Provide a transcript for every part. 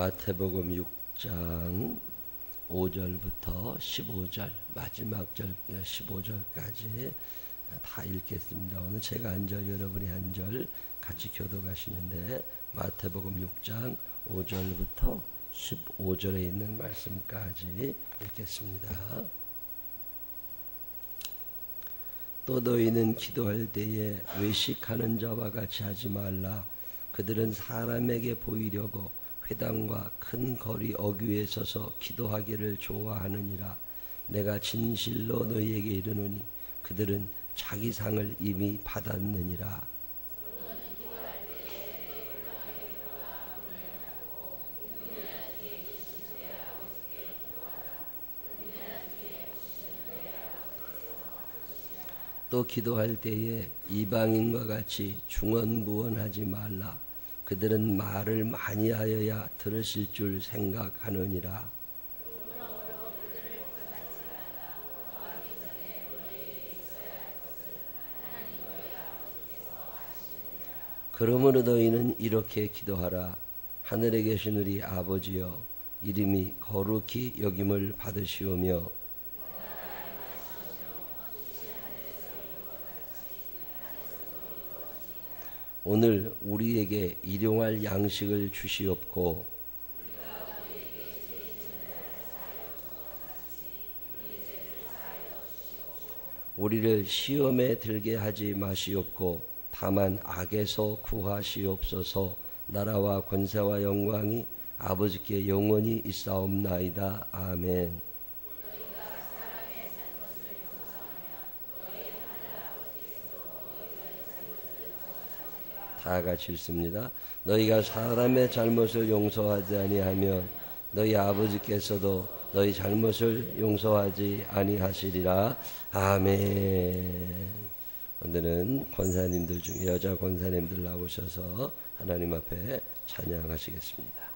마태복음 6장 5절부터 15절 마지막 절 15절까지 다 읽겠습니다. 오늘 제가 한 절 여러분이 한 절 같이 교독하시는데 마태복음 6장 5절부터 15절에 있는 말씀까지 읽겠습니다. 또 너희는 기도할 때에 외식하는 자와 같이 하지 말라. 그들은 사람에게 보이려고 회당과 큰 거리 어귀에 서서 기도하기를 좋아하느니라. 내가 진실로 너희에게 이르노니 그들은 자기 상을 이미 받았느니라. 또 기도할 때에 이방인과 같이 중언부언하지 말라. 그들은 말을 많이 하여야 들으실 줄 생각하느니라. 그러므로 너희는 이렇게 기도하라. 하늘에 계신 우리 아버지여, 이름이 거룩히 여김을 받으시오며 오늘 우리에게 일용할 양식을 주시옵고 우리를 시험에 들게 하지 마시옵고 다만 악에서 구하시옵소서. 나라와 권세와 영광이 아버지께 영원히 있사옵나이다. 아멘. 다 같이 읽습니다. 너희가 사람의 잘못을 용서하지 아니하면 너희 아버지께서도 너희 잘못을 용서하지 아니하시리라. 아멘. 오늘은 권사님들 중에 여자 권사님들 나오셔서 하나님 앞에 찬양하시겠습니다.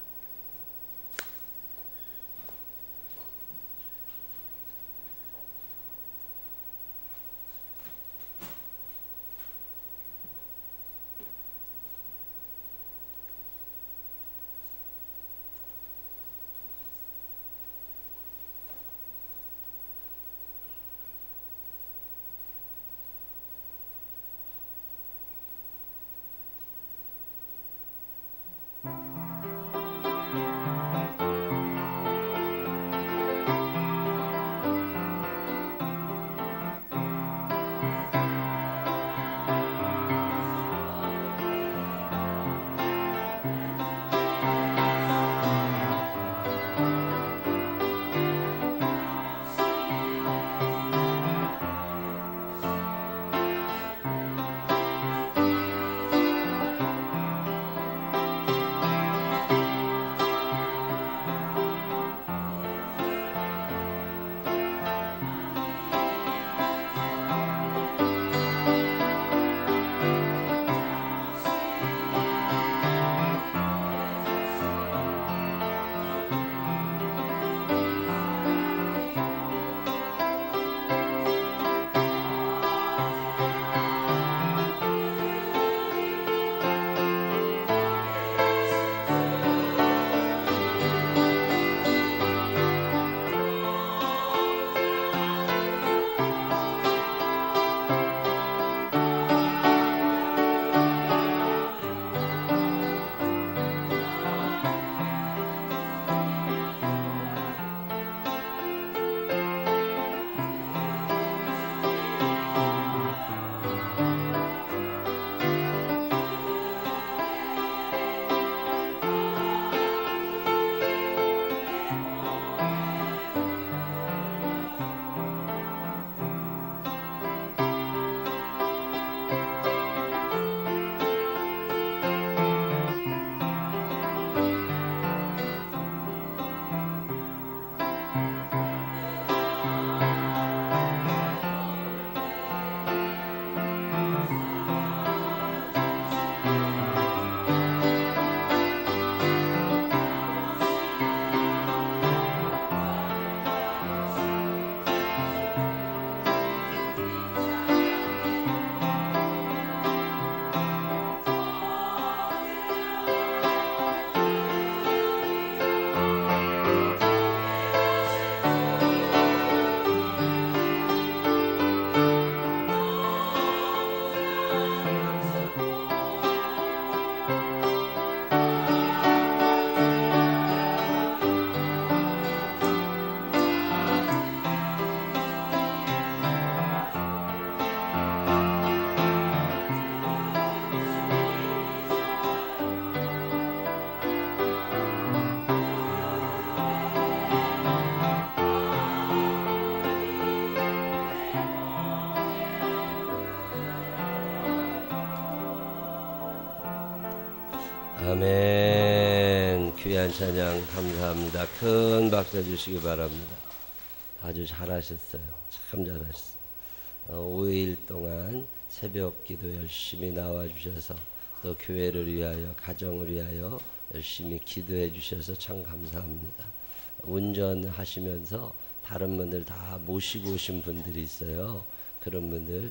아멘. 귀한 찬양 감사합니다. 큰 박수 주시기 바랍니다. 아주 잘하셨어요. 참 잘하셨어요. 5일 동안 새벽 기도 열심히 나와주셔서 또 교회를 위하여 가정을 위하여 열심히 기도해 주셔서 참 감사합니다. 운전하시면서 다른 분들 다 모시고 오신 분들이 있어요. 그런 분들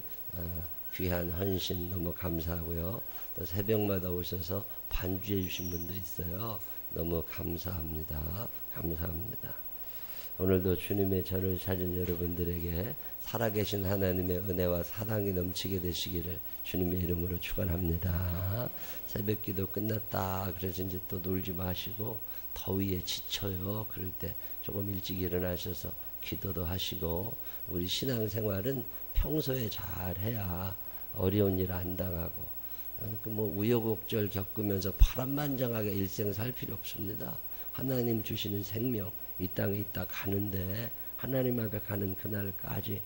귀한 헌신 너무 감사하고요. 또 새벽마다 오셔서 반주해 주신 분도 있어요. 너무 감사합니다. 감사합니다. 오늘도 주님의 전을 찾은 여러분들에게 살아계신 하나님의 은혜와 사랑이 넘치게 되시기를 주님의 이름으로 축원합니다. 새벽 기도 끝났다 그래서 이제 또 놀지 마시고 더위에 지쳐요. 그럴 때 조금 일찍 일어나셔서 기도도 하시고, 우리 신앙생활은 평소에 잘 해야 어려운 일 안 당하고 우여곡절 겪으면서 파란만장하게 일생 살 필요 없습니다. 하나님 주시는 생명 이 땅에 있다 가는데 하나님 앞에 가는 그날까지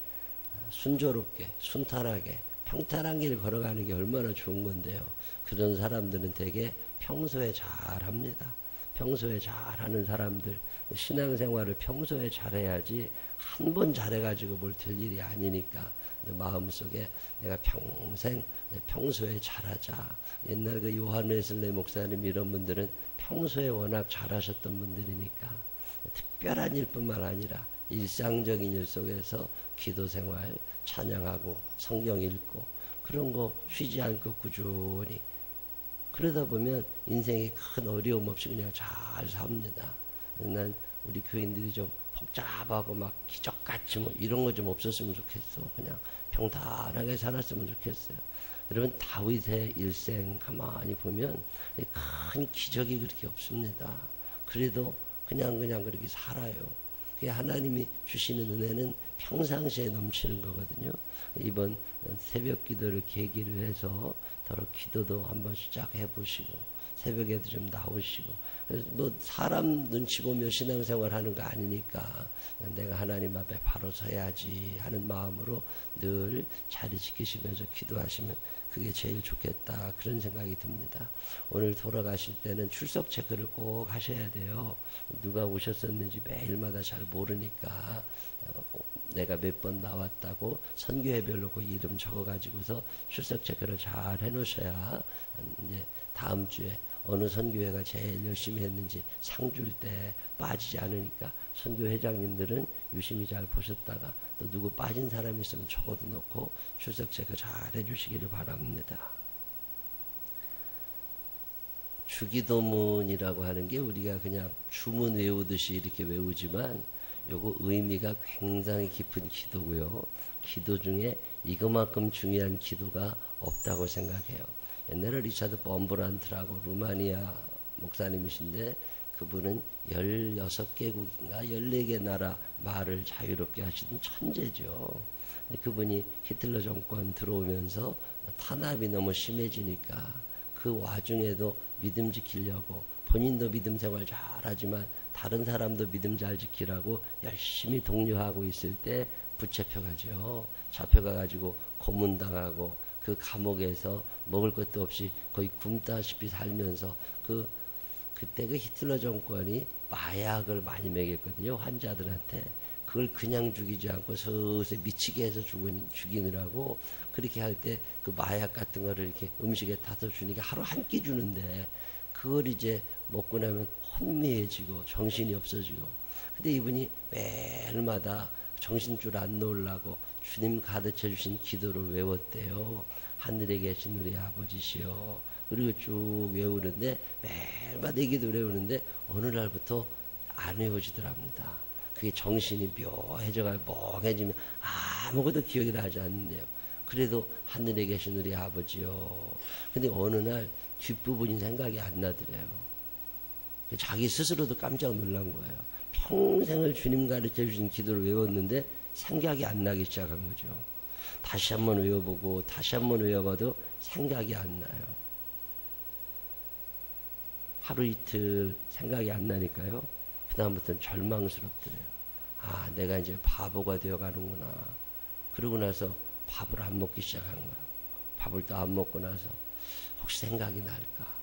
순조롭게 순탄하게 평탄한 길 걸어가는 게 얼마나 좋은 건데요. 그런 사람들은 되게 평소에 잘합니다. 평소에 잘하는 사람들, 신앙생활을 평소에 잘해야지 한 번 잘해가지고 뭘 될 일이 아니니까 마음속에 내가 평소에 잘하자. 옛날 그 요한 웨슬레이 목사님 이런 분들은 평소에 워낙 잘하셨던 분들이니까 특별한 일뿐만 아니라 일상적인 일 속에서 기도생활, 찬양하고 성경 읽고 그런 거 쉬지 않고 꾸준히 그러다 보면 인생에 큰 어려움 없이 그냥 잘 삽니다. 난 우리 교인들이 좀 복잡하고 막 기적같이 이런 거 좀 없었으면 좋겠어. 그냥 평탄하게 살았으면 좋겠어요. 여러분 다윗의 일생 가만히 보면 큰 기적이 그렇게 없습니다. 그래도 그냥 그렇게 살아요. 그게 하나님이 주시는 은혜는 평상시에 넘치는 거거든요. 이번 새벽 기도를 계기로 해서 더러 기도도 한번 시작해 보시고 새벽에도 좀 나오시고, 그래서 사람 눈치 보며 신앙생활 하는 거 아니니까 내가 하나님 앞에 바로 서야지 하는 마음으로 늘 자리 지키시면서 기도하시면 그게 제일 좋겠다 그런 생각이 듭니다. 오늘 돌아가실 때는 출석 체크를 꼭 하셔야 돼요. 누가 오셨었는지 매일마다 잘 모르니까 내가 몇 번 나왔다고 선교회별로 그 이름 적어가지고서 출석 체크를 잘 해놓으셔야 이제 다음 주에 어느 선교회가 제일 열심히 했는지 상 줄 때 빠지지 않으니까 선교회장님들은 유심히 잘 보셨다가 또 누구 빠진 사람이 있으면 적어도 놓고 출석 체크 잘 해주시기를 바랍니다. 주기도문이라고 하는 게 우리가 그냥 주문 외우듯이 이렇게 외우지만 요거 의미가 굉장히 깊은 기도고요. 기도 중에 이거만큼 중요한 기도가 없다고 생각해요. 옛날에 리차드 범브란트라고 루마니아 목사님이신데 그분은 16개국인가 14개 나라 말을 자유롭게 하시던 천재죠. 그분이 히틀러 정권 들어오면서 탄압이 너무 심해지니까 그 와중에도 믿음 지키려고 본인도 믿음 생활 잘하지만 다른 사람도 믿음 잘 지키라고 열심히 독려하고 있을 때 붙잡혀가죠. 잡혀가가지고 고문당하고 그 감옥에서 먹을 것도 없이 거의 굶다시피 살면서 그때 그 히틀러 정권이 마약을 많이 먹였거든요. 환자들한테. 그걸 그냥 죽이지 않고 서서히 미치게 해서 죽이느라고 그렇게 할 때 그 마약 같은 거를 이렇게 음식에 타서 주니까 하루 한 끼 주는데 그걸 이제 먹고 나면 혼미해지고 정신이 없어지고, 근데 이분이 매일마다 정신줄 안 놓으려고 주님 가르쳐 주신 기도를 외웠대요. 하늘에 계신 우리 아버지시여. 그리고 쭉 외우는데 매일마다 이 기도를 외우는데 어느 날부터 안 외워지더랍니다. 그게 정신이 묘해져가지고 멍해지면 아무것도 기억이 나지 않는데요. 그래도 하늘에 계신 우리 아버지요. 근데 어느 날 뒷부분이 생각이 안 나더래요. 자기 스스로도 깜짝 놀란 거예요. 평생을 주님 가르쳐 주신 기도를 외웠는데 생각이 안 나기 시작한 거죠. 다시 한번 외워보고 다시 한번 외워봐도 생각이 안 나요. 하루 이틀 생각이 안 나니까요. 그 다음부터는 절망스럽더래요. 아, 내가 이제 바보가 되어가는구나. 그러고 나서 밥을 안 먹기 시작한 거예요. 밥을 또 안 먹고 나서 혹시 생각이 날까?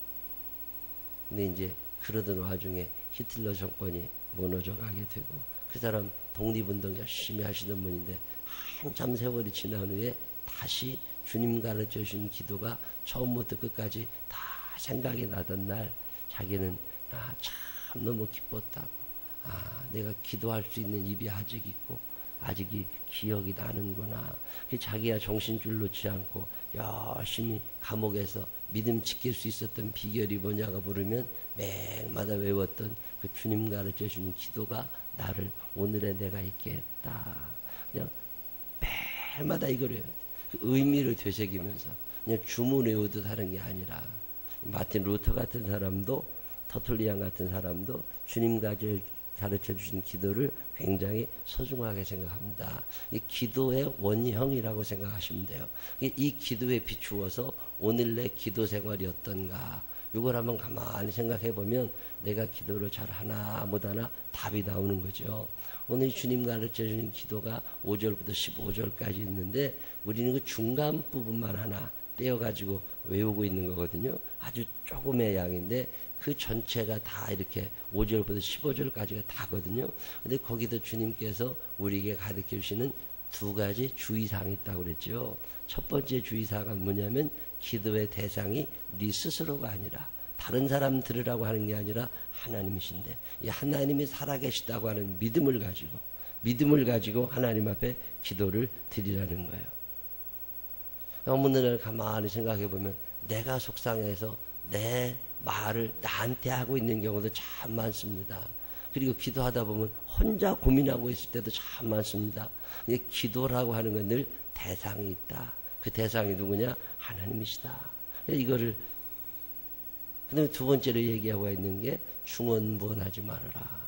근데 이제 그러던 와중에 히틀러 정권이 무너져 가게 되고, 그 사람 독립운동 열심히 하시던 분인데 한참 세월이 지난 후에 다시 주님 가르쳐 주신 기도가 처음부터 끝까지 다 생각이 나던 날 자기는 참 너무 기뻤다고, 내가 기도할 수 있는 입이 아직 있고 아직이 기억이 나는구나. 자기야 정신줄 놓지 않고 열심히 감옥에서 믿음 지킬 수 있었던 비결이 뭐냐고 물으면 매일마다 외웠던 그 주님 가르쳐 주는 기도가 나를 오늘의 내가 있게 했다. 그냥 매일마다 이걸 외워야 돼. 그 의미를 되새기면서 그냥 주문 외우듯 하는 게 아니라, 마틴 루터 같은 사람도, 터툴리안 같은 사람도 주님 가르쳐 주신 기도를 굉장히 소중하게 생각합니다. 이 기도의 원형이라고 생각하시면 돼요. 이 기도에 비추어서 오늘 내 기도 생활이 어떤가, 이걸 한번 가만히 생각해 보면 내가 기도를 잘 하나 못하나 답이 나오는 거죠. 오늘 주님 가르쳐 주는 기도가 5절부터 15절까지 있는데 우리는 그 중간 부분만 하나 떼어가지고 외우고 있는 거거든요. 아주 조금의 양인데 그 전체가 다 이렇게 5절부터 15절까지가 다거든요. 근데 거기도 주님께서 우리에게 가르쳐 주시는 두 가지 주의사항이 있다고 그랬죠. 첫 번째 주의사항은 뭐냐면 기도의 대상이 네 스스로가 아니라 다른 사람 들으라고 하는 게 아니라 하나님이신데, 이 하나님이 살아계시다고 하는 믿음을 가지고 하나님 앞에 기도를 드리라는 거예요. 어느 날 가만히 생각해 보면 내가 속상해서 내 말을 나한테 하고 있는 경우도 참 많습니다. 그리고 기도하다 보면 혼자 고민하고 있을 때도 참 많습니다. 기도라고 하는 건 늘 대상이 있다. 그 대상이 누구냐? 하나님이시다. 이거를, 그다음에 두 번째로 얘기하고 있는 게 중언부언하지 말아라.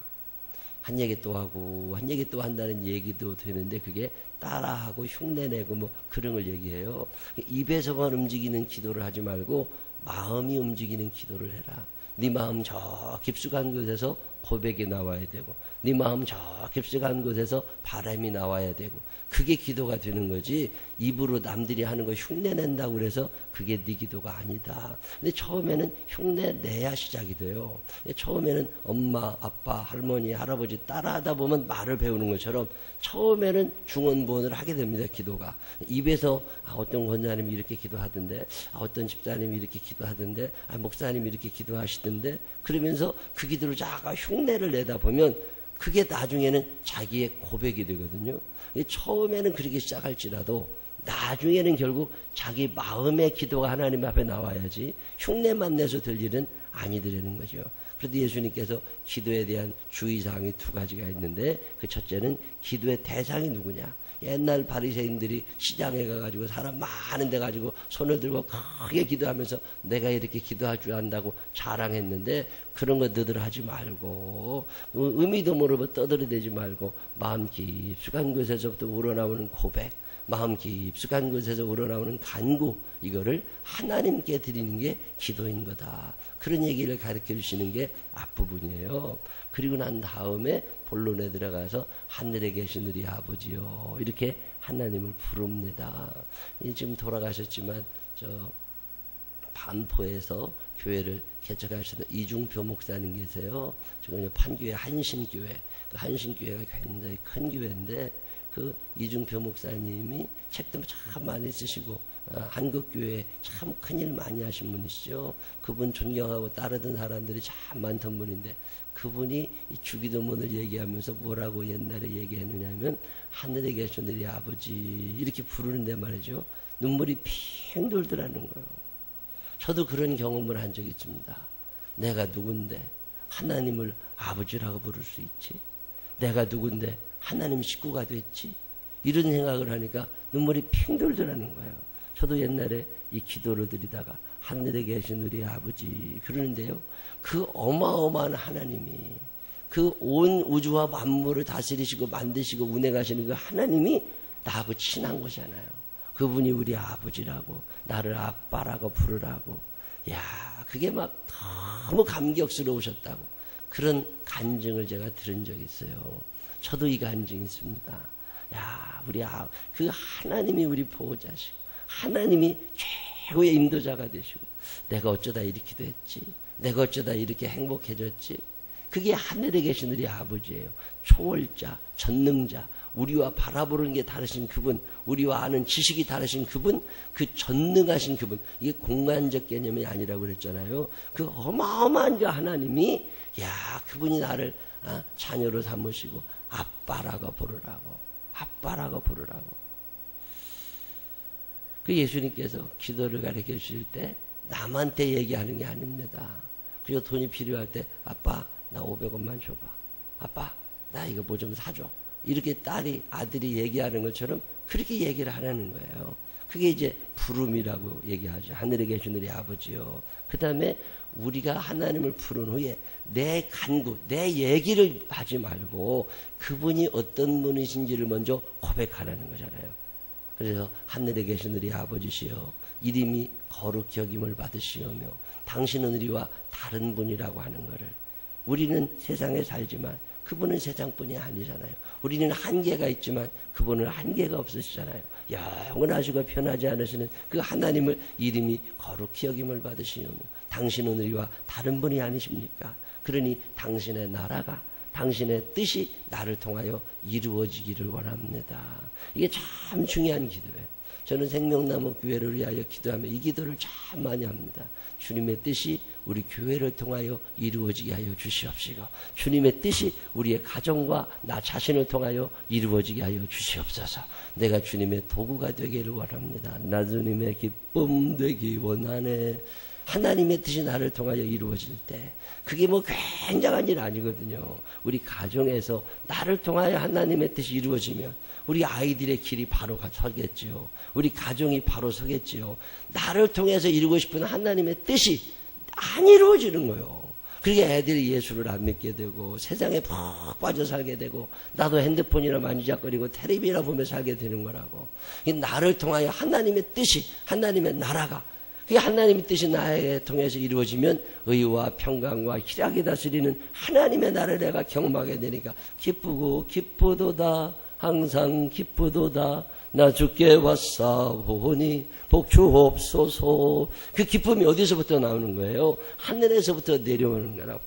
한 얘기 또 하고 한 얘기 또 한다는 얘기도 되는데 그게 따라하고 흉내내고 뭐 그런 걸 얘기해요. 입에서만 움직이는 기도를 하지 말고 마음이 움직이는 기도를 해라. 네 마음 저 깊숙한 곳에서 고백이 나와야 되고, 네 마음 저 깊숙한 곳에서 바람이 나와야 되고, 그게 기도가 되는 거지. 입으로 남들이 하는 거 흉내낸다고 그래서 그게 네 기도가 아니다. 근데 처음에는 흉내내야 시작이 돼요. 처음에는 엄마, 아빠, 할머니, 할아버지 따라하다 보면 말을 배우는 것처럼 처음에는 중언부언을 하게 됩니다. 기도가 입에서 어떤 권사님이 이렇게 기도하던데, 어떤 집사님이 이렇게 기도하던데, 목사님이 이렇게 기도하시던데, 그러면서 그 기도를 자가 흉내를 내다 보면 그게 나중에는 자기의 고백이 되거든요. 처음에는 그렇게 시작할지라도 나중에는 결국 자기 마음의 기도가 하나님 앞에 나와야지 흉내만 내서 될 일은 아니더라는 거죠. 그런데 예수님께서 기도에 대한 주의사항이 두 가지가 있는데, 그 첫째는 기도의 대상이 누구냐. 옛날 바리새인들이 시장에 가가지고 사람 많은 데 가지고 손을 들고 크게 기도하면서 내가 이렇게 기도할 줄 안다고 자랑했는데, 그런 거 너들 하지 말고, 의미도 모르고 떠들어대지 말고 마음 깊숙한 곳에서부터 우러나오는 고백, 마음 깊숙한 곳에서 우러나오는 간구, 이거를 하나님께 드리는 게 기도인 거다. 그런 얘기를 가르쳐 주시는 게 앞부분이에요. 그리고 난 다음에 본론에 들어가서 하늘에 계신 우리 아버지요, 이렇게 하나님을 부릅니다. 지금 돌아가셨지만 저 반포에서 교회를 개척하시는 이중표 목사님 계세요. 지금 판교회 한신교회, 그 한신교회가 굉장히 큰 교회인데 그 이중표 목사님이 책도 참 많이 쓰시고 한국교회에 참 큰일 많이 하신 분이시죠. 그분 존경하고 따르던 사람들이 참 많던 분인데, 그분이 이 주기도문을 얘기하면서 뭐라고 옛날에 얘기했느냐면 하늘에 계신 우리 아버지 이렇게 부르는데 말이죠, 눈물이 핑 돌더라는 거예요. 저도 그런 경험을 한 적이 있습니다. 내가 누군데 하나님을 아버지라고 부를 수 있지? 내가 누군데 하나님 식구가 됐지? 이런 생각을 하니까 눈물이 핑 돌더라는 거예요. 저도 옛날에 이 기도를 드리다가 하늘에 계신 우리 아버지 그러는데요, 그 어마어마한 하나님이, 그 온 우주와 만물을 다스리시고 만드시고 운행하시는 그 하나님이 나하고 친한 거잖아요. 그분이 우리 아버지라고, 나를 아빠라고 부르라고. 야, 그게 막 너무 감격스러우셨다고 그런 간증을 제가 들은 적이 있어요. 저도 이 간증이 있습니다. 야, 그 하나님이 우리 보호자시고 하나님이 최고의 인도자가 되시고 내가 어쩌다 이렇게 됐지, 내가 어쩌다 이렇게 행복해졌지? 그게 하늘에 계신 우리 아버지예요. 초월자, 전능자, 우리와 바라보는 게 다르신 그분, 우리와 아는 지식이 다르신 그분, 그 전능하신 그분. 이게 공간적 개념이 아니라고 그랬잖아요. 그 어마어마한 그 하나님이 그분이 나를 자녀로 삼으시고 아빠라고 부르라고. 그 예수님께서 기도를 가르쳐 주실 때 남한테 얘기하는 게 아닙니다. 그리고 돈이 필요할 때 아빠 나 500원만 줘봐. 아빠 나 이거 뭐 좀 사줘. 이렇게 아들이 얘기하는 것처럼 그렇게 얘기를 하라는 거예요. 그게 이제 부름이라고 얘기하죠. 하늘에 계신 우리 아버지요. 그 다음에 우리가 하나님을 부른 후에 내 간구, 내 얘기를 하지 말고 그분이 어떤 분이신지를 먼저 고백하라는 거잖아요. 그래서 하늘에 계신 우리 아버지시여 이름이 거룩히 여김을 받으시오며 당신은 우리와 다른 분이라고 하는 거를 우리는 세상에 살지만 그분은 세상뿐이 아니잖아요. 우리는 한계가 있지만 그분은 한계가 없으시잖아요. 영원하시고 변하지 않으시는 그 하나님을 이름이 거룩히 여김을 받으시오며 당신은 우리와 다른 분이 아니십니까? 그러니 당신의 나라가 당신의 뜻이 나를 통하여 이루어지기를 원합니다. 이게 참 중요한 기도예요. 저는 생명나무 교회를 위하여 기도하며 이 기도를 참 많이 합니다. 주님의 뜻이 우리 교회를 통하여 이루어지게 하여 주시옵시고 주님의 뜻이 우리의 가정과 나 자신을 통하여 이루어지게 하여 주시옵소서. 내가 주님의 도구가 되기를 원합니다. 나 주님의 기쁨 되기 원하네. 하나님의 뜻이 나를 통하여 이루어질 때 그게 뭐 굉장한 일 아니거든요. 우리 가정에서 나를 통하여 하나님의 뜻이 이루어지면 우리 아이들의 길이 바로 서겠지요. 우리 가정이 바로 서겠지요. 나를 통해서 이루고 싶은 하나님의 뜻이 안 이루어지는 거예요. 그러게 애들이 예수를 안 믿게 되고 세상에 푹 빠져 살게 되고 나도 핸드폰이나 만지작거리고 텔레비나 보며 살게 되는 거라고. 나를 통하여 하나님의 뜻이 하나님의 나라가 그게 하나님의 뜻이 나에게 통해서 이루어지면 의와 평강과 희락이 다스리는 하나님의 나라를 내가 경험하게 되니까 기쁘고 기쁘도다 항상 기쁘도다 나 주께 왔사오니 복주옵소서. 그 기쁨이 어디서부터 나오는 거예요? 하늘에서부터 내려오는 거라.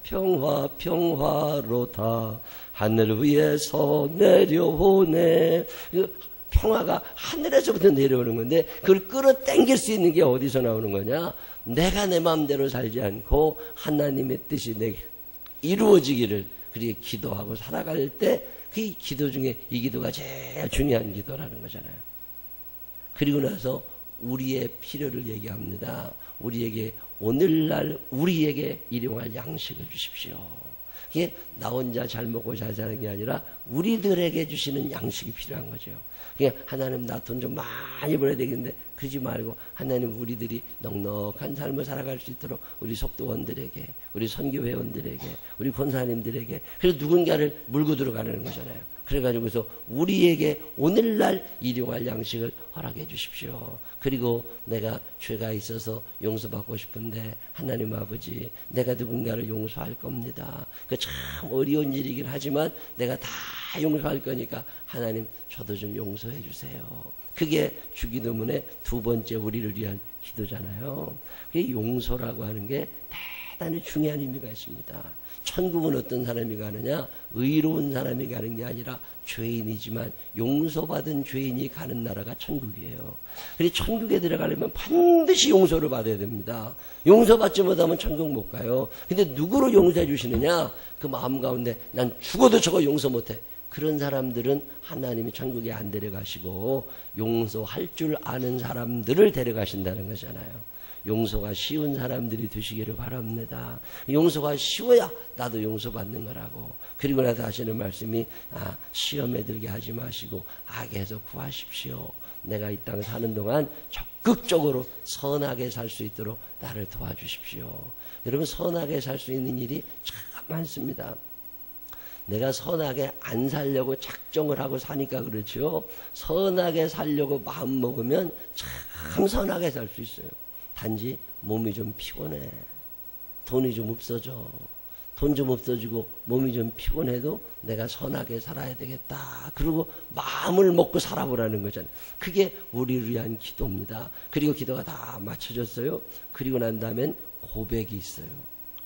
평화로다 하늘 위에서 내려오네. 평화가 하늘에서부터 내려오는 건데 그걸 끌어당길 수 있는 게 어디서 나오는 거냐? 내가 내 마음대로 살지 않고 하나님의 뜻이 내게 이루어지기를 그렇게 기도하고 살아갈 때 그 기도 중에 이 기도가 제일 중요한 기도라는 거잖아요. 그리고 나서 우리의 필요를 얘기합니다. 우리에게 오늘날 우리에게 일용할 양식을 주십시오. 이게 나 혼자 잘 먹고 잘 사는 게 아니라 우리들에게 주시는 양식이 필요한 거죠. 그냥 하나님 나 돈 좀 많이 벌어야 되겠는데 그러지 말고 하나님 우리들이 넉넉한 삶을 살아갈 수 있도록 우리 속도원들에게 우리 선교회원들에게 우리 권사님들에게 그래서 누군가를 물고 들어가는 거잖아요. 그래가지고서 우리에게 오늘날 일용할 양식을 허락해 주십시오. 그리고 내가 죄가 있어서 용서받고 싶은데 하나님 아버지 내가 누군가를 용서할 겁니다. 그 참 어려운 일이긴 하지만 내가 다 용서할 거니까 하나님 저도 좀 용서해 주세요. 그게 주기도문의 두 번째 우리를 위한 기도잖아요. 그게 용서라고 하는 게 대단히 중요한 의미가 있습니다. 천국은 어떤 사람이 가느냐? 의로운 사람이 가는 게 아니라 죄인이지만 용서받은 죄인이 가는 나라가 천국이에요. 그래서 천국에 들어가려면 반드시 용서를 받아야 됩니다. 용서받지 못하면 천국 못 가요. 근데 누구로 용서해 주시느냐? 그 마음 가운데 난 죽어도 저거 용서 못해. 그런 사람들은 하나님이 천국에 안 데려가시고 용서할 줄 아는 사람들을 데려가신다는 거잖아요. 용서가 쉬운 사람들이 되시기를 바랍니다. 용서가 쉬워야 나도 용서받는 거라고. 그리고 나서 하시는 말씀이 시험에 들게 하지 마시고 악에서 구하십시오. 내가 이 땅 사는 동안 적극적으로 선하게 살 수 있도록 나를 도와주십시오. 여러분 선하게 살 수 있는 일이 참 많습니다. 내가 선하게 안 살려고 작정을 하고 사니까 그렇죠. 선하게 살려고 마음 먹으면 참 선하게 살 수 있어요. 단지 몸이 좀 피곤해. 돈이 좀 없어져. 돈 좀 없어지고 몸이 좀 피곤해도 내가 선하게 살아야 되겠다. 그리고 마음을 먹고 살아보라는 거잖아요. 그게 우리를 위한 기도입니다. 그리고 기도가 다 맞춰졌어요. 그리고 난 다음엔 고백이 있어요.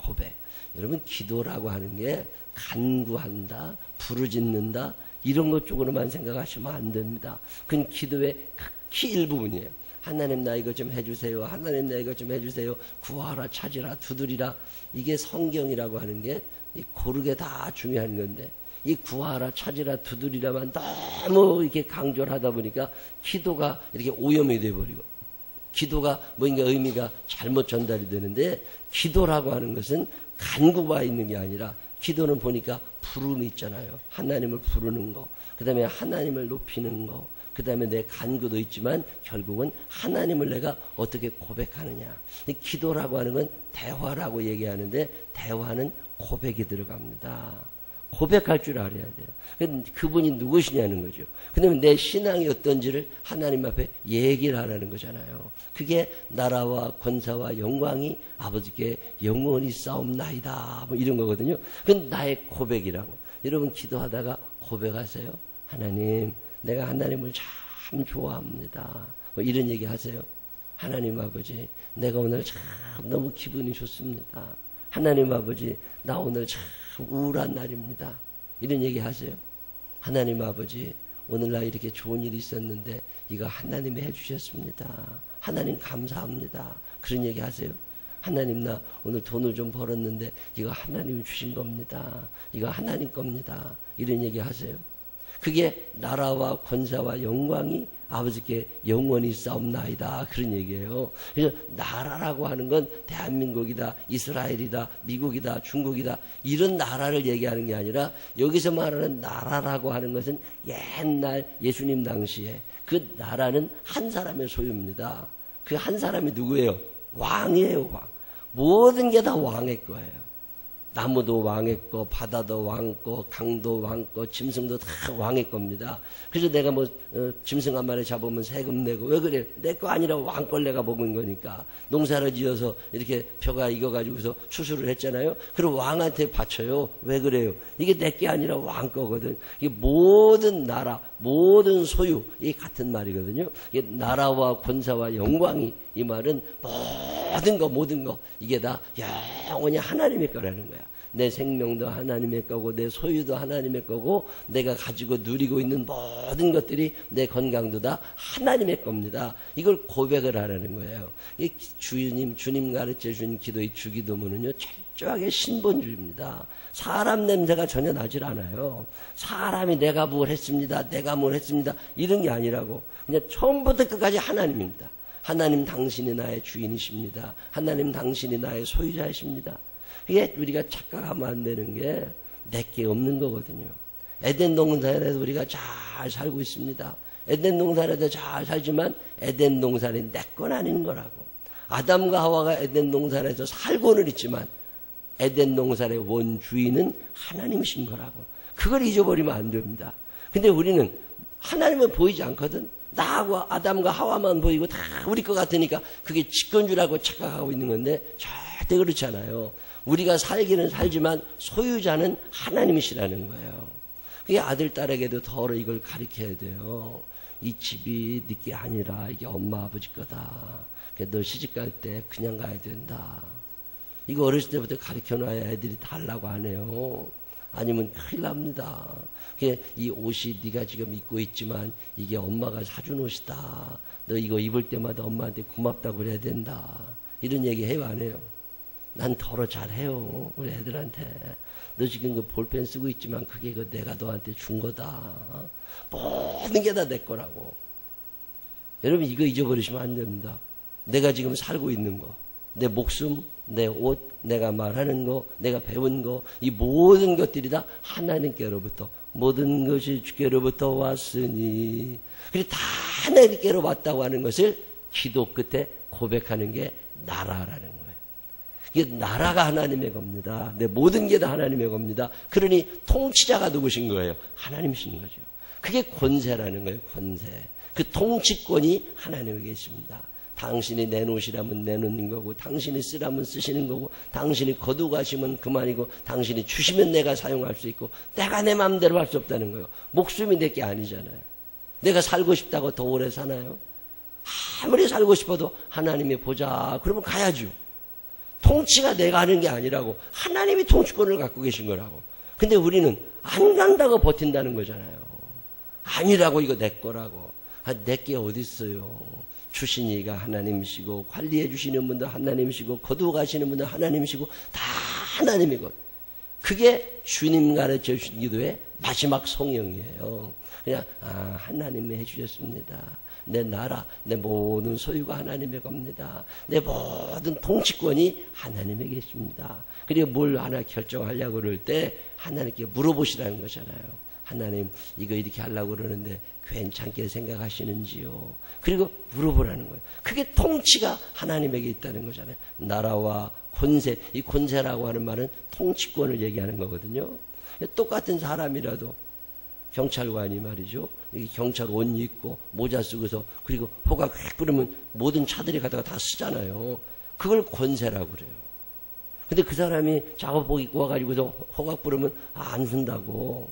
고백. 여러분, 기도라고 하는 게 간구한다, 부르짖는다, 이런 것 쪽으로만 생각하시면 안 됩니다. 그건 기도의 극히 일부분이에요. 하나님 나 이거 좀 해주세요. 하나님 나 이거 좀 해주세요. 구하라, 찾으라, 두드리라. 이게 성경이라고 하는 게 고르게 다 중요한 건데, 이 구하라, 찾으라, 두드리라만 너무 이렇게 강조를 하다 보니까 기도가 이렇게 오염이 돼버리고, 기도가 뭔가 의미가 잘못 전달이 되는데, 기도라고 하는 것은 간구가 있는 게 아니라, 기도는 보니까 부름이 있잖아요. 하나님을 부르는 거, 그 다음에 하나님을 높이는 거, 그 다음에 내 간구도 있지만 결국은 하나님을 내가 어떻게 고백하느냐. 기도라고 하는 건 대화라고 얘기하는데, 대화는 고백이 들어갑니다. 고백할 줄 알아야 돼요. 그분이 누구시냐는 거죠. 그다음에 내 신앙이 어떤지를 하나님 앞에 얘기를 하라는 거잖아요. 그게 나라와 권사와 영광이 아버지께 영원히 싸움나이다, 뭐 이런 거거든요. 그건 나의 고백이라고. 여러분, 기도하다가 고백하세요. 하나님, 내가 하나님을 참 좋아합니다, 뭐 이런 얘기 하세요. 하나님 아버지, 내가 오늘 참 너무 기분이 좋습니다. 하나님 아버지, 나 오늘 참 우울한 날입니다. 이런 얘기 하세요. 하나님 아버지, 오늘 나 이렇게 좋은 일이 있었는데 이거 하나님이 해주셨습니다. 하나님 감사합니다. 그런 얘기 하세요. 하나님, 나 오늘 돈을 좀 벌었는데 이거 하나님이 주신 겁니다. 이거 하나님 겁니다. 이런 얘기 하세요. 그게 나라와 권사와 영광이 아버지께 영원히 싸움나이다, 그런 얘기예요. 그래서 나라라고 하는 건 대한민국이다, 이스라엘이다, 미국이다, 중국이다, 이런 나라를 얘기하는 게 아니라, 여기서 말하는 나라라고 하는 것은 옛날 예수님 당시에 그 나라는 한 사람의 소유입니다. 그 한 사람이 누구예요? 왕이에요. 왕. 모든 게 다 왕의 거예요. 나무도 왕의 거, 바다도 왕 거, 강도 왕 거, 짐승도 다 왕의 겁니다. 그래서 내가 뭐 짐승 한 마리 잡으면 세금 내고, 왜 그래? 내 거 아니라 왕 걸 내가 먹은 거니까. 농사를 지어서 이렇게 벼가 익어가지고서 추수를 했잖아요. 그럼 왕한테 바쳐요. 왜 그래요? 이게 내 게 아니라 왕 거거든. 이게 모든 나라, 모든 소유, 이게 같은 말이거든요. 이게 나라와 권사와 영광이, 이 말은 모든 거 이게 다 영원히 하나님의 거라는 거야. 내 생명도 하나님의 거고, 내 소유도 하나님의 거고, 내가 가지고 누리고 있는 모든 것들이, 내 건강도 다 하나님의 겁니다. 이걸 고백을 하라는 거예요. 이 주님 가르쳐 준 기도의 주기도문은요, 철저하게 신본주의입니다. 사람 냄새가 전혀 나질 않아요. 사람이 내가 뭘 했습니다, 내가 뭘 했습니다, 이런 게 아니라고. 그냥 처음부터 끝까지 하나님입니다. 하나님 당신이 나의 주인이십니다. 하나님 당신이 나의 소유자이십니다. 그게 우리가 착각하면 안 되는 게 내게 없는 거거든요. 에덴 동산에도 우리가 잘 살고 있습니다. 에덴 동산에도 잘 살지만 에덴 동산이 내 건 아닌 거라고. 아담과 하와가 에덴 동산에서 살고는 있지만 에덴 동산의 원주인은 하나님이신 거라고. 그걸 잊어버리면 안 됩니다. 근데 우리는 하나님은 보이지 않거든. 나하고 아담과 하와만 보이고 다 우리 것 같으니까 그게 직권주라고 착각하고 있는 건데, 절대 그렇지 않아요. 우리가 살기는 살지만 소유자는 하나님이시라는 거예요. 그게 아들, 딸에게도 더러 이걸 가르쳐야 돼요. 이 집이 네 게 아니라 이게 엄마, 아버지 거다. 너 시집 갈 때 그냥 가야 된다. 이거 어렸을 때부터 가르쳐놔야 애들이 달라고 하네요. 아니면 큰일 납니다. 이 옷이 네가 지금 입고 있지만 이게 엄마가 사준 옷이다. 너 이거 입을 때마다 엄마한테 고맙다고 그래야 된다. 이런 얘기 해요, 안 해요? 난 더러 잘해요, 우리 애들한테. 너 지금 그 볼펜 쓰고 있지만 그게 내가 너한테 준 거다. 모든 게 다 내 거라고. 여러분, 이거 잊어버리시면 안 됩니다. 내가 지금 살고 있는 거, 내 목숨, 내 옷, 내가 말하는 거, 내가 배운 거, 이 모든 것들이 다 하나님께로부터, 모든 것이 주께로부터 왔으니, 그리고 다 하나님께로 왔다고 하는 것을 기도 끝에 고백하는 게 나라라는 거예요. 이게 나라가 하나님의 겁니다. 내 모든 게 다 하나님의 겁니다. 그러니 통치자가 누구신 거예요? 하나님이신 거죠. 그게 권세라는 거예요, 권세. 그 통치권이 하나님에게 있습니다. 당신이 내놓으시라면 내놓는 거고, 당신이 쓰라면 쓰시는 거고, 당신이 거두가시면 그만이고, 당신이 주시면 내가 사용할 수 있고, 내가 내 마음대로 할 수 없다는 거예요. 목숨이 내 게 아니잖아요. 내가 살고 싶다고 더 오래 사나요? 아무리 살고 싶어도 하나님이 보자 그러면 가야죠. 통치가 내가 하는 게 아니라고. 하나님이 통치권을 갖고 계신 거라고. 근데 우리는 안 간다고 버틴다는 거잖아요. 아니라고, 이거 내 거라고. 내 게 어디 있어요. 주신 이가 하나님이시고, 관리해 주시는 분도 하나님이시고, 거두어 가시는 분도 하나님이시고, 다 하나님이고. 그게 주님 가르쳐 주신 기도의 마지막 성령이에요. 그냥 하나님이 해주셨습니다. 내 나라, 내 모든 소유가 하나님의 겁니다. 내 모든 통치권이 하나님에 계십니다. 그리고 뭘 하나 결정하려고 그럴 때 하나님께 물어보시라는 거잖아요. 하나님, 이거 이렇게 하려고 그러는데 괜찮게 생각하시는지요? 그리고 물어보라는 거예요. 그게 통치가 하나님에게 있다는 거잖아요. 나라와 권세, 이 권세라고 하는 말은 통치권을 얘기하는 거거든요. 똑같은 사람이라도 경찰관이 말이죠. 경찰 옷 입고 모자 쓰고서 그리고 호각 휙 부르면 모든 차들이 가다가 다 쓰잖아요. 그걸 권세라고 그래요. 근데 그 사람이 작업복 입고 와가지고서 호각 부르면 안 쓴다고.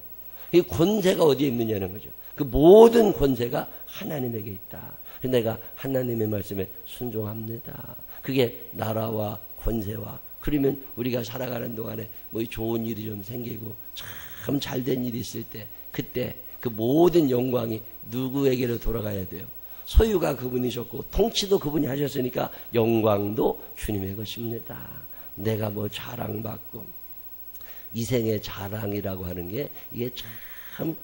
이 권세가 어디에 있느냐는 거죠. 그 모든 권세가 하나님에게 있다. 내가 하나님의 말씀에 순종합니다. 그게 나라와 권세와, 그러면 우리가 살아가는 동안에 뭐 좋은 일이 좀 생기고 참 잘된 일이 있을 때, 그때 그 모든 영광이 누구에게로 돌아가야 돼요? 소유가 그분이셨고 통치도 그분이 하셨으니까 영광도 주님의 것입니다. 내가 뭐 자랑받고, 이생의 자랑이라고 하는 게 이게 참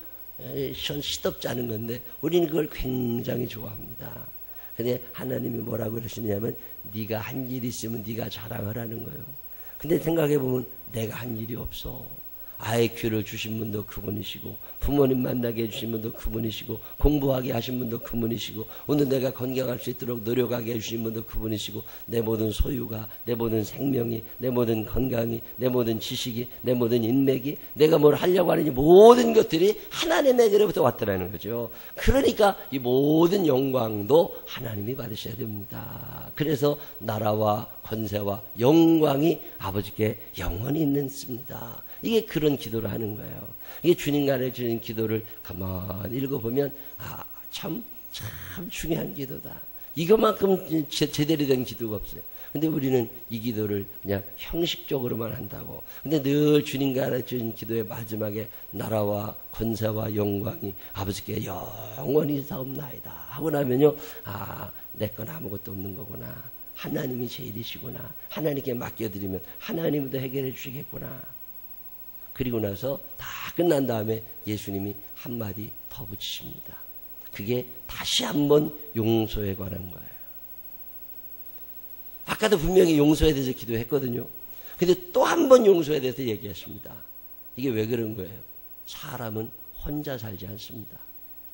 시덥지 않은 건데 우리는 그걸 굉장히 좋아합니다. 근데 하나님이 뭐라고 그러시냐면 네가 한 일이 있으면 네가 자랑을 하는 거예요. 근데 생각해보면 내가 한 일이 없어. 아이 큐를 주신 분도 그분이시고, 부모님 만나게 해주신 분도 그분이시고, 공부하게 하신 분도 그분이시고, 오늘 내가 건강할 수 있도록 노력하게 해주신 분도 그분이시고, 내 모든 소유가, 내 모든 생명이, 내 모든 건강이, 내 모든 지식이, 내 모든 인맥이, 내가 뭘 하려고 하는 이 모든 것들이 하나님에게로부터 왔더라는 거죠. 그러니까 이 모든 영광도 하나님이 받으셔야 됩니다. 그래서 나라와 권세와 영광이 아버지께 영원히 있습니다. 이게 그런 기도를 하는 거예요. 이게 주님 가르치는 기도를 가만히 읽어보면 참 중요한 기도다. 이것만큼 제대로 된 기도가 없어요. 근데 우리는 이 기도를 그냥 형식적으로만 한다고. 근데 늘 주님 가르치는 기도의 마지막에 나라와 권세와 영광이 아버지께 영원히 사옵나이다 하고 나면요, 내 건 아무것도 없는 거구나. 하나님이 제일이시구나. 하나님께 맡겨드리면 하나님도 해결해 주시겠구나. 그리고 나서 다 끝난 다음에 예수님이 한마디 더 붙이십니다. 그게 다시 한번 용서에 관한 거예요. 아까도 분명히 용서에 대해서 기도했거든요. 근데 또 한 번 용서에 대해서 얘기했습니다. 이게 왜 그런 거예요? 사람은 혼자 살지 않습니다.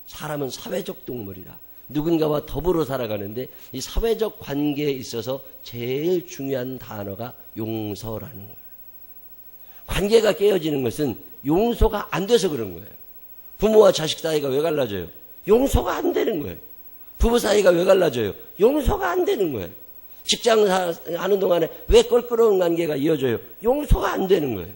사람은 사회적 동물이라 누군가와 더불어 살아가는데 이 사회적 관계에 있어서 제일 중요한 단어가 용서라는 거예요. 관계가 깨어지는 것은 용서가 안 돼서 그런 거예요. 부모와 자식 사이가 왜 갈라져요? 용서가 안 되는 거예요. 부부 사이가 왜 갈라져요? 용서가 안 되는 거예요. 직장 하는 동안에 왜 껄끄러운 관계가 이어져요? 용서가 안 되는 거예요.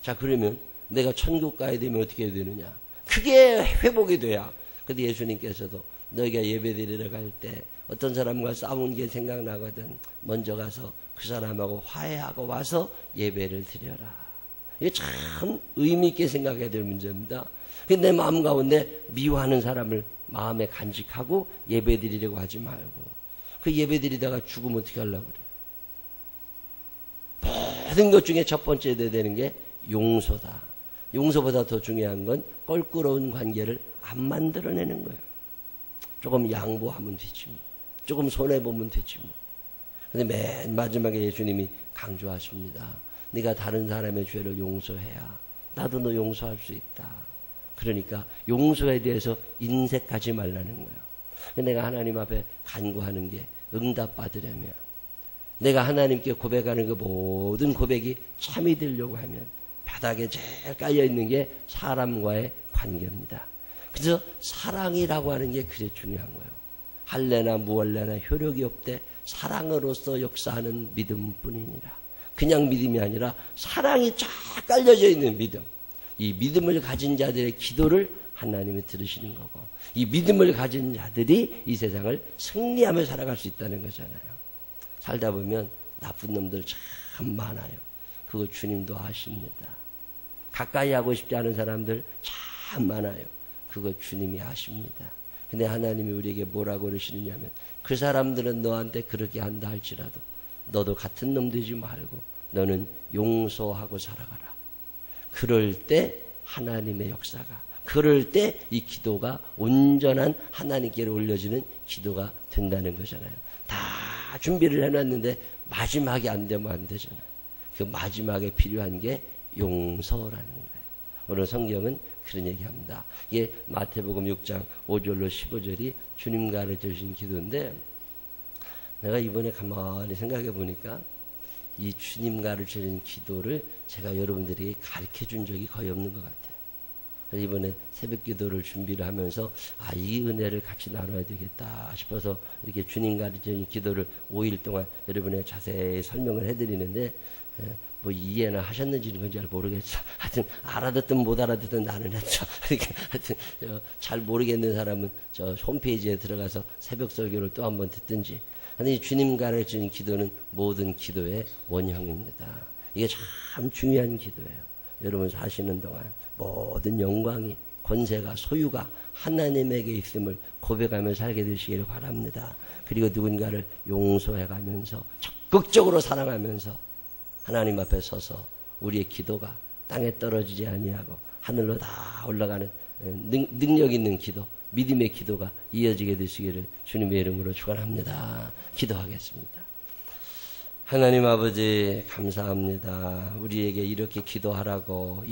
자, 그러면 내가 천국 가야 되면 어떻게 해야 되느냐? 그게 회복이 돼야. 근데 예수님께서도 너희가 예배드리러 갈 때 어떤 사람과 싸운 게 생각나거든. 먼저 가서 그 사람하고 화해하고 와서 예배를 드려라. 이게 참 의미 있게 생각해야 될 문제입니다. 내 마음 가운데 미워하는 사람을 마음에 간직하고 예배 드리려고 하지 말고, 그 예배 드리다가 죽으면 어떻게 하려고 그래요? 모든 것 중에 첫 번째 돼야 되는 게 용서다. 용서보다 더 중요한 건 껄끄러운 관계를 안 만들어내는 거예요. 조금 양보하면 되지 뭐. 조금 손해보면 되지 뭐. 근데 맨 마지막에 예수님이 강조하십니다. 네가 다른 사람의 죄를 용서해야 나도 너 용서할 수 있다. 그러니까 용서에 대해서 인색하지 말라는 거예요. 내가 하나님 앞에 간구하는 게 응답받으려면, 내가 하나님께 고백하는 그 모든 고백이 참이 되려고 하면 바닥에 제일 깔려있는 게 사람과의 관계입니다. 그래서 사랑이라고 하는 게 그래 중요한 거예요. 할래나 무할래나 효력이 없되 사랑으로서 역사하는 믿음뿐이니라. 그냥 믿음이 아니라 사랑이 쫙 깔려져 있는 믿음. 이 믿음을 가진 자들의 기도를 하나님이 들으시는 거고, 이 믿음을 가진 자들이 이 세상을 승리하며 살아갈 수 있다는 거잖아요. 살다 보면 나쁜 놈들 참 많아요. 그거 주님도 아십니다. 가까이 하고 싶지 않은 사람들 참 많아요. 그거 주님이 아십니다. 근데 하나님이 우리에게 뭐라고 그러시느냐면 그 사람들은 너한테 그렇게 한다 할지라도 너도 같은 놈 되지 말고 너는 용서하고 살아가라. 그럴 때 하나님의 역사가, 그럴 때 이 기도가 온전한 하나님께로 올려지는 기도가 된다는 거잖아요. 다 준비를 해놨는데 마지막에 안 되면 안 되잖아요. 그 마지막에 필요한 게 용서라는 거예요. 오늘 성경은 그런 얘기합니다. 이게 마태복음 6장 5절로 15절이 주님 가르쳐 주신 기도인데, 내가 이번에 가만히 생각해 보니까 이 주님 가르쳐 주신 기도를 제가 여러분들에게 가르쳐 준 적이 거의 없는 것 같아요. 그래서 이번에 새벽 기도를 준비를 하면서 이 은혜를 같이 나눠야 되겠다 싶어서 이렇게 주님 가르쳐 주신 기도를 5일 동안 여러분에게 자세히 설명을 해드리는데, 뭐 이해나 하셨는지는 그건 잘 모르겠어. 하여튼 알아듣든 못 알아듣든 나는 했죠. 하여튼 잘 모르겠는 사람은 저 홈페이지에 들어가서 새벽 설교를 또 한번 듣든지. 근데 이 주님 가르치는 기도는 모든 기도의 원형입니다. 이게 참 중요한 기도예요. 여러분 사시는 동안 모든 영광이, 권세가, 소유가 하나님에게 있음을 고백하며 살게 되시기를 바랍니다. 그리고 누군가를 용서해가면서 적극적으로 사랑하면서 하나님 앞에 서서 우리의 기도가 땅에 떨어지지 아니하고 하늘로 다 올라가는 능력 있는 기도, 믿음의 기도가 이어지게 되시기를 주님의 이름으로 축원합니다. 기도하겠습니다. 하나님 아버지 감사합니다. 우리에게 이렇게 기도하라고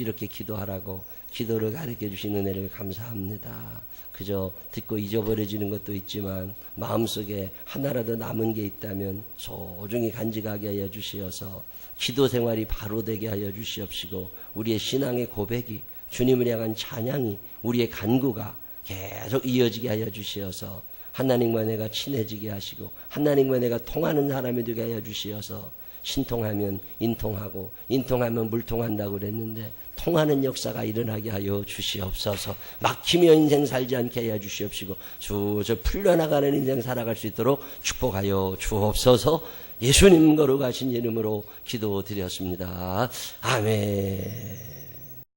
기도를 가르쳐 주시는 은혜를 감사합니다. 그저 듣고 잊어버려지는 것도 있지만 마음속에 하나라도 남은 게 있다면 소중히 간직하게 하여 주시어서 기도 생활이 바로 되게 하여 주시옵시고, 우리의 신앙의 고백이, 주님을 향한 찬양이, 우리의 간구가 계속 이어지게 하여 주시어서 하나님과 내가 친해지게 하시고 하나님과 내가 통하는 사람이 되게 하여 주시어서, 신통하면 인통하고 인통하면 물통한다고 그랬는데 통하는 역사가 일어나게 하여 주시옵소서. 막히며 인생 살지 않게 하여 주시옵시고 저 풀려나가는 인생 살아갈 수 있도록 축복하여 주옵소서. 예수님 거룩하신 이름으로 기도드렸습니다. 아멘.